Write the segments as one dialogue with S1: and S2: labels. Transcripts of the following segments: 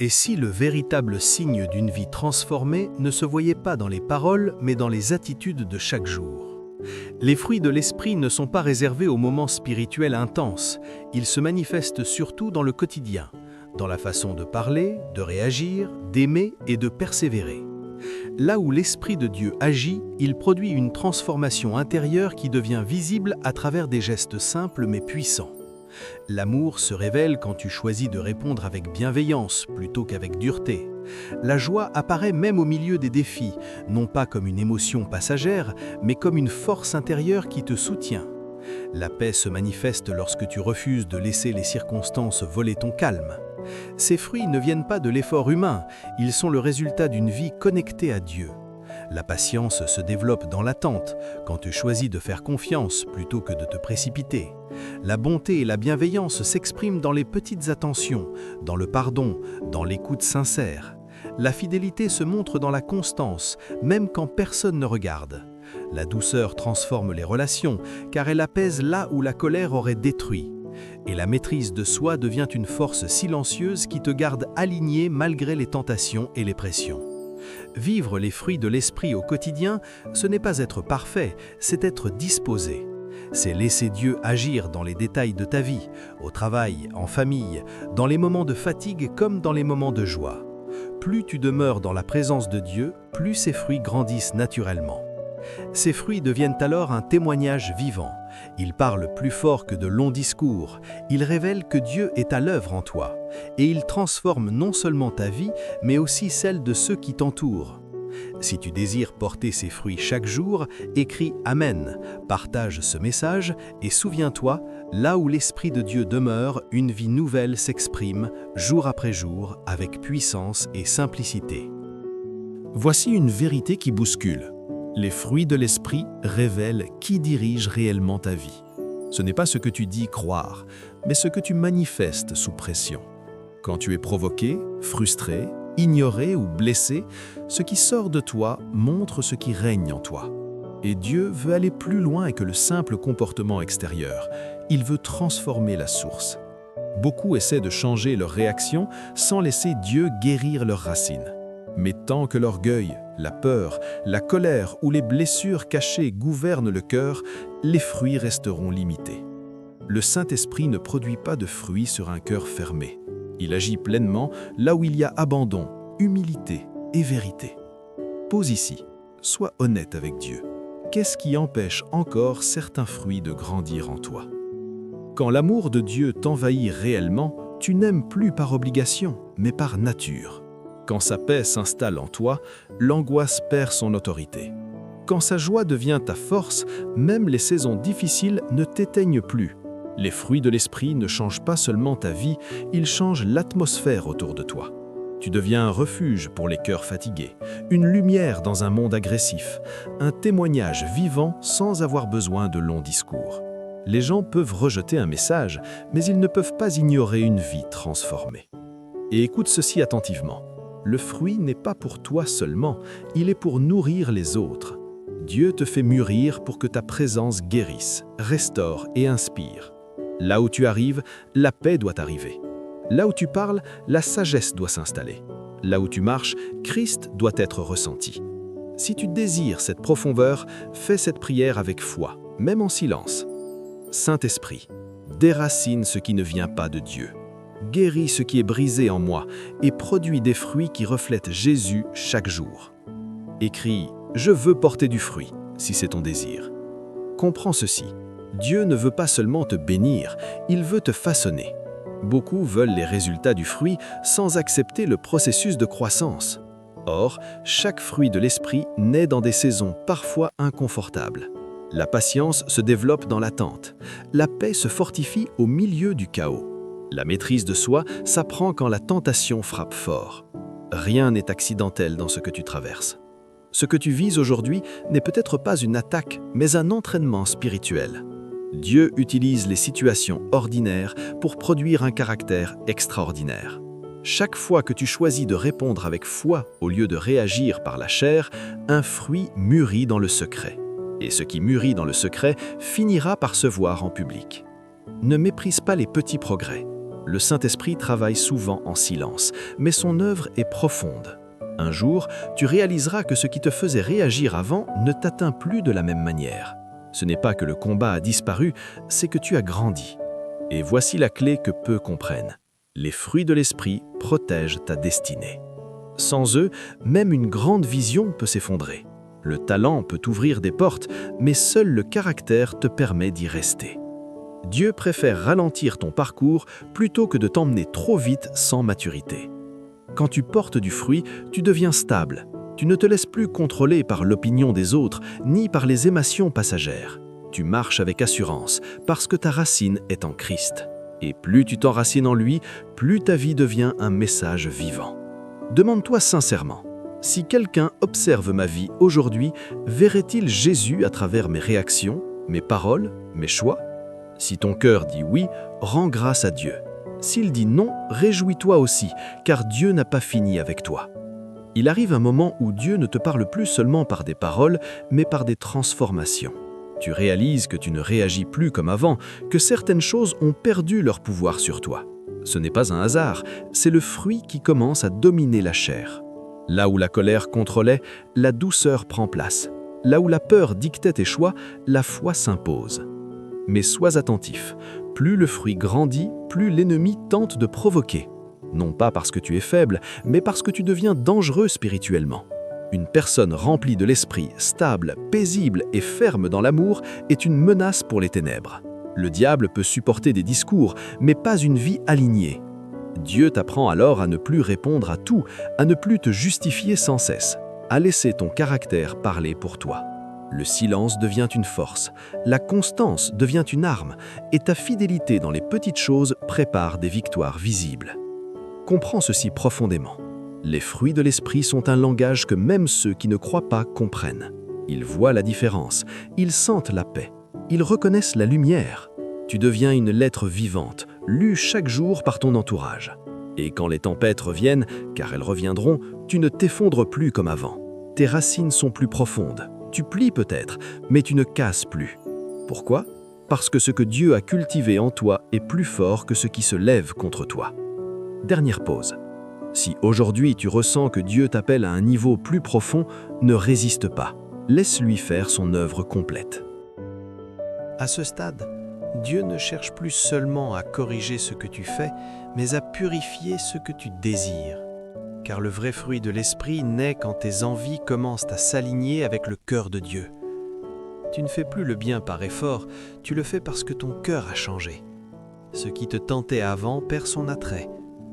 S1: Et si le véritable signe d'une vie transformée ne se voyait pas dans les paroles, mais dans les attitudes de chaque jour? Les fruits de l'esprit ne sont pas réservés aux moments spirituels intenses, ils se manifestent surtout dans le quotidien, dans la façon de parler, de réagir, d'aimer et de persévérer. Là où l'Esprit de Dieu agit, il produit une transformation intérieure qui devient visible à travers des gestes simples mais puissants. L'amour se révèle quand tu choisis de répondre avec bienveillance plutôt qu'avec dureté. La joie apparaît même au milieu des défis, non pas comme une émotion passagère, mais comme une force intérieure qui te soutient. La paix se manifeste lorsque tu refuses de laisser les circonstances voler ton calme. Ces fruits ne viennent pas de l'effort humain, ils sont le résultat d'une vie connectée à Dieu. La patience se développe dans l'attente, quand tu choisis de faire confiance plutôt que de te précipiter. La bonté et la bienveillance s'expriment dans les petites attentions, dans le pardon, dans l'écoute sincère. La fidélité se montre dans la constance, même quand personne ne regarde. La douceur transforme les relations, car elle apaise là où la colère aurait détruit. Et la maîtrise de soi devient une force silencieuse qui te garde aligné malgré les tentations et les pressions. Vivre les fruits de l'esprit au quotidien, ce n'est pas être parfait, c'est être disposé. C'est laisser Dieu agir dans les détails de ta vie, au travail, en famille, dans les moments de fatigue comme dans les moments de joie. Plus tu demeures dans la présence de Dieu, plus ces fruits grandissent naturellement. Ces fruits deviennent alors un témoignage vivant. Ils parlent plus fort que de longs discours. Ils révèlent que Dieu est à l'œuvre en toi. Et ils transforment non seulement ta vie, mais aussi celle de ceux qui t'entourent. Si tu désires porter ces fruits chaque jour, écris « Amen », partage ce message et souviens-toi, là où l'Esprit de Dieu demeure, une vie nouvelle s'exprime, jour après jour, avec puissance et simplicité.
S2: Voici une vérité qui bouscule. Les fruits de l'esprit révèlent qui dirige réellement ta vie. Ce n'est pas ce que tu dis croire, mais ce que tu manifestes sous pression. Quand tu es provoqué, frustré, ignoré ou blessé, ce qui sort de toi montre ce qui règne en toi. Et Dieu veut aller plus loin que le simple comportement extérieur. Il veut transformer la source. Beaucoup essaient de changer leurs réactions sans laisser Dieu guérir leurs racines. Mais tant que l'orgueil, la peur, la colère ou les blessures cachées gouvernent le cœur, les fruits resteront limités. Le Saint-Esprit ne produit pas de fruits sur un cœur fermé. Il agit pleinement là où il y a abandon, humilité et vérité. Pose ici, sois honnête avec Dieu. Qu'est-ce qui empêche encore certains fruits de grandir en toi? Quand l'amour de Dieu t'envahit réellement, tu n'aimes plus par obligation, mais par nature. Quand sa paix s'installe en toi, l'angoisse perd son autorité. Quand sa joie devient ta force, même les saisons difficiles ne t'éteignent plus. Les fruits de l'esprit ne changent pas seulement ta vie, ils changent l'atmosphère autour de toi. Tu deviens un refuge pour les cœurs fatigués, une lumière dans un monde agressif, un témoignage vivant sans avoir besoin de longs discours. Les gens peuvent rejeter un message, mais ils ne peuvent pas ignorer une vie transformée. Et écoute ceci attentivement. Le fruit n'est pas pour toi seulement, il est pour nourrir les autres. Dieu te fait mûrir pour que ta présence guérisse, restaure et inspire. Là où tu arrives, la paix doit arriver. Là où tu parles, la sagesse doit s'installer. Là où tu marches, Christ doit être ressenti. Si tu désires cette profondeur, fais cette prière avec foi, même en silence. Saint-Esprit, déracine ce qui ne vient pas de Dieu. Guéris ce qui est brisé en moi et produis des fruits qui reflètent Jésus chaque jour. Écris « Je veux porter du fruit » si c'est ton désir. Comprends ceci, Dieu ne veut pas seulement te bénir, il veut te façonner. Beaucoup veulent les résultats du fruit sans accepter le processus de croissance. Or, chaque fruit de l'esprit naît dans des saisons parfois inconfortables. La patience se développe dans l'attente. La paix se fortifie au milieu du chaos. La maîtrise de soi s'apprend quand la tentation frappe fort. Rien n'est accidentel dans ce que tu traverses. Ce que tu vis aujourd'hui n'est peut-être pas une attaque, mais un entraînement spirituel. Dieu utilise les situations ordinaires pour produire un caractère extraordinaire. Chaque fois que tu choisis de répondre avec foi au lieu de réagir par la chair, un fruit mûrit dans le secret. Et ce qui mûrit dans le secret finira par se voir en public. Ne méprise pas les petits progrès. Le Saint-Esprit travaille souvent en silence, mais son œuvre est profonde. Un jour, tu réaliseras que ce qui te faisait réagir avant ne t'atteint plus de la même manière. Ce n'est pas que le combat a disparu, c'est que tu as grandi. Et voici la clé que peu comprennent. Les fruits de l'esprit protègent ta destinée. Sans eux, même une grande vision peut s'effondrer. Le talent peut ouvrir des portes, mais seul le caractère te permet d'y rester. Dieu préfère ralentir ton parcours plutôt que de t'emmener trop vite sans maturité. Quand tu portes du fruit, tu deviens stable. Tu ne te laisses plus contrôler par l'opinion des autres, ni par les émotions passagères. Tu marches avec assurance, parce que ta racine est en Christ. Et plus tu t'enracines en lui, plus ta vie devient un message vivant. Demande-toi sincèrement, si quelqu'un observe ma vie aujourd'hui, verrait-il Jésus à travers mes réactions, mes paroles, mes choix? Si ton cœur dit oui, rends grâce à Dieu. S'il dit non, réjouis-toi aussi, car Dieu n'a pas fini avec toi. Il arrive un moment où Dieu ne te parle plus seulement par des paroles, mais par des transformations. Tu réalises que tu ne réagis plus comme avant, que certaines choses ont perdu leur pouvoir sur toi. Ce n'est pas un hasard, c'est le fruit qui commence à dominer la chair. Là où la colère contrôlait, la douceur prend place. Là où la peur dictait tes choix, la foi s'impose. Mais sois attentif, plus le fruit grandit, plus l'ennemi tente de provoquer. Non pas parce que tu es faible, mais parce que tu deviens dangereux spirituellement. Une personne remplie de l'esprit, stable, paisible et ferme dans l'amour est une menace pour les ténèbres. Le diable peut supporter des discours, mais pas une vie alignée. Dieu t'apprend alors à ne plus répondre à tout, à ne plus te justifier sans cesse, à laisser ton caractère parler pour toi. Le silence devient une force, la constance devient une arme, et ta fidélité dans les petites choses prépare des victoires visibles. Comprends ceci profondément. Les fruits de l'esprit sont un langage que même ceux qui ne croient pas comprennent. Ils voient la différence, ils sentent la paix, ils reconnaissent la lumière. Tu deviens une lettre vivante, lue chaque jour par ton entourage. Et quand les tempêtes reviennent, car elles reviendront, tu ne t'effondres plus comme avant. Tes racines sont plus profondes. Tu plies peut-être, mais tu ne casses plus. Pourquoi? Parce que ce que Dieu a cultivé en toi est plus fort que ce qui se lève contre toi. Dernière pause. Si aujourd'hui tu ressens que Dieu t'appelle à un niveau plus profond, ne résiste pas. Laisse-lui faire son œuvre complète.
S1: À ce stade, Dieu ne cherche plus seulement à corriger ce que tu fais, mais à purifier ce que tu désires. Car le vrai fruit de l'esprit naît quand tes envies commencent à s'aligner avec le cœur de Dieu. Tu ne fais plus le bien par effort, tu le fais parce que ton cœur a changé. Ce qui te tentait avant perd son attrait.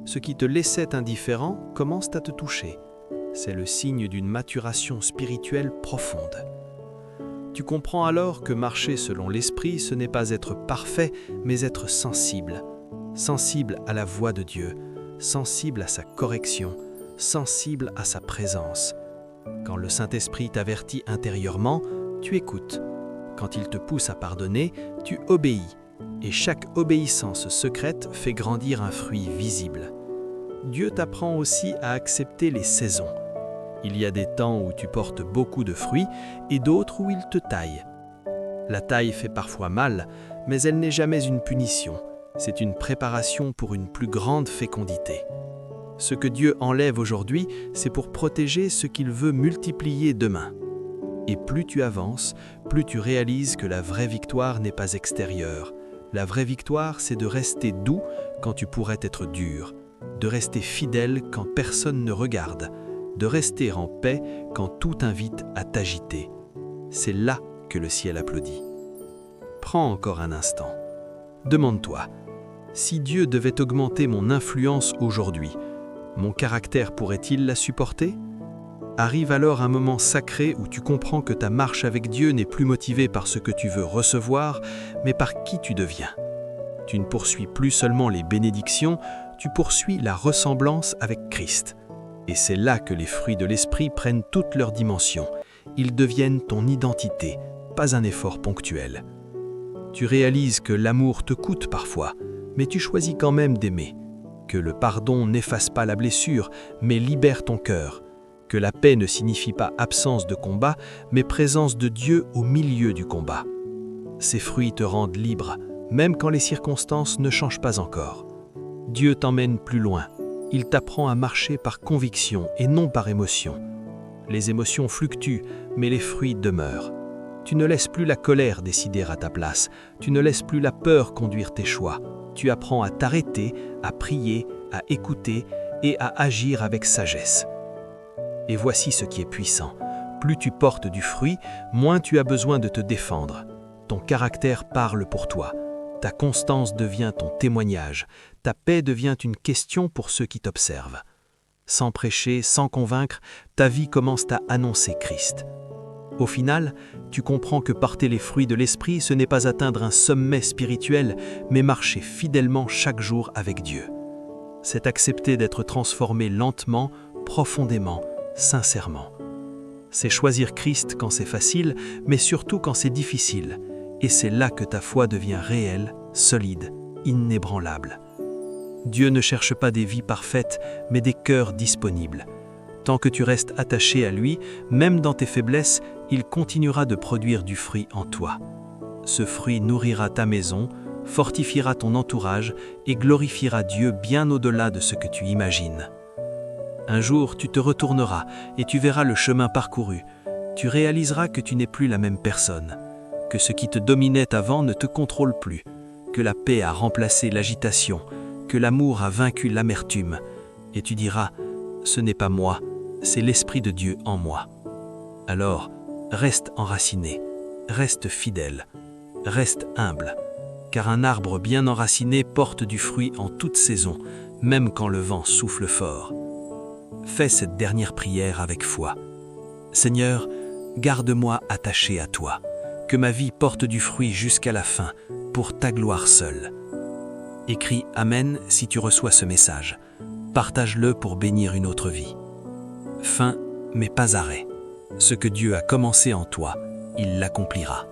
S1: Ce qui te laissait indifférent commence à te toucher. C'est le signe d'une maturation spirituelle profonde. Tu comprends alors que marcher selon l'esprit, ce n'est pas être parfait, mais être sensible. Sensible à la voix de Dieu, sensible à sa correction, sensible à sa présence. Quand le Saint-Esprit t'avertit intérieurement, tu écoutes. Quand il te pousse à pardonner, tu obéis. Et chaque obéissance secrète fait grandir un fruit visible. Dieu t'apprend aussi à accepter les saisons. Il y a des temps où tu portes beaucoup de fruits et d'autres où il te taille. La taille fait parfois mal, mais elle n'est jamais une punition. C'est une préparation pour une plus grande fécondité. Ce que Dieu enlève aujourd'hui, c'est pour protéger ce qu'il veut multiplier demain. Et plus tu avances, plus tu réalises que la vraie victoire n'est pas extérieure. La vraie victoire, c'est de rester doux quand tu pourrais être dur, de rester fidèle quand personne ne regarde, de rester en paix quand tout t'invite à t'agiter. C'est là que le ciel applaudit. Prends encore un instant. Demande-toi, si Dieu devait augmenter mon influence aujourd'hui, mon caractère pourrait-il la supporter? Arrive alors un moment sacré où tu comprends que ta marche avec Dieu n'est plus motivée par ce que tu veux recevoir, mais par qui tu deviens. Tu ne poursuis plus seulement les bénédictions, tu poursuis la ressemblance avec Christ. Et c'est là que les fruits de l'esprit prennent toute leur dimension. Ils deviennent ton identité, pas un effort ponctuel. Tu réalises que l'amour te coûte parfois, mais tu choisis quand même d'aimer. Que le pardon n'efface pas la blessure, mais libère ton cœur. Que la paix ne signifie pas absence de combat, mais présence de Dieu au milieu du combat. Ces fruits te rendent libre, même quand les circonstances ne changent pas encore. Dieu t'emmène plus loin. Il t'apprend à marcher par conviction et non par émotion. Les émotions fluctuent, mais les fruits demeurent. Tu ne laisses plus la colère décider à ta place. Tu ne laisses plus la peur conduire tes choix. Tu apprends à t'arrêter, à prier, à écouter et à agir avec sagesse. Et voici ce qui est puissant. Plus tu portes du fruit, moins tu as besoin de te défendre. Ton caractère parle pour toi. Ta constance devient ton témoignage. Ta paix devient une question pour ceux qui t'observent. Sans prêcher, sans convaincre, ta vie commence à annoncer Christ. Au final, tu comprends que porter les fruits de l'esprit, ce n'est pas atteindre un sommet spirituel, mais marcher fidèlement chaque jour avec Dieu. C'est accepter d'être transformé lentement, profondément, sincèrement. C'est choisir Christ quand c'est facile, mais surtout quand c'est difficile. Et c'est là que ta foi devient réelle, solide, inébranlable. Dieu ne cherche pas des vies parfaites, mais des cœurs disponibles. Tant que tu restes attaché à lui, même dans tes faiblesses, il continuera de produire du fruit en toi. Ce fruit nourrira ta maison, fortifiera ton entourage et glorifiera Dieu bien au-delà de ce que tu imagines. Un jour, tu te retourneras et tu verras le chemin parcouru. Tu réaliseras que tu n'es plus la même personne, que ce qui te dominait avant ne te contrôle plus, que la paix a remplacé l'agitation, que l'amour a vaincu l'amertume. Et tu diras, ce n'est pas moi, c'est l'Esprit de Dieu en moi. Alors, reste enraciné, reste fidèle, reste humble, car un arbre bien enraciné porte du fruit en toute saison, même quand le vent souffle fort. Fais cette dernière prière avec foi. Seigneur, garde-moi attaché à toi, que ma vie porte du fruit jusqu'à la fin, pour ta gloire seule. Écris Amen si tu reçois ce message. Partage-le pour bénir une autre vie. Fin, mais pas arrêt. Ce que Dieu a commencé en toi, il l'accomplira.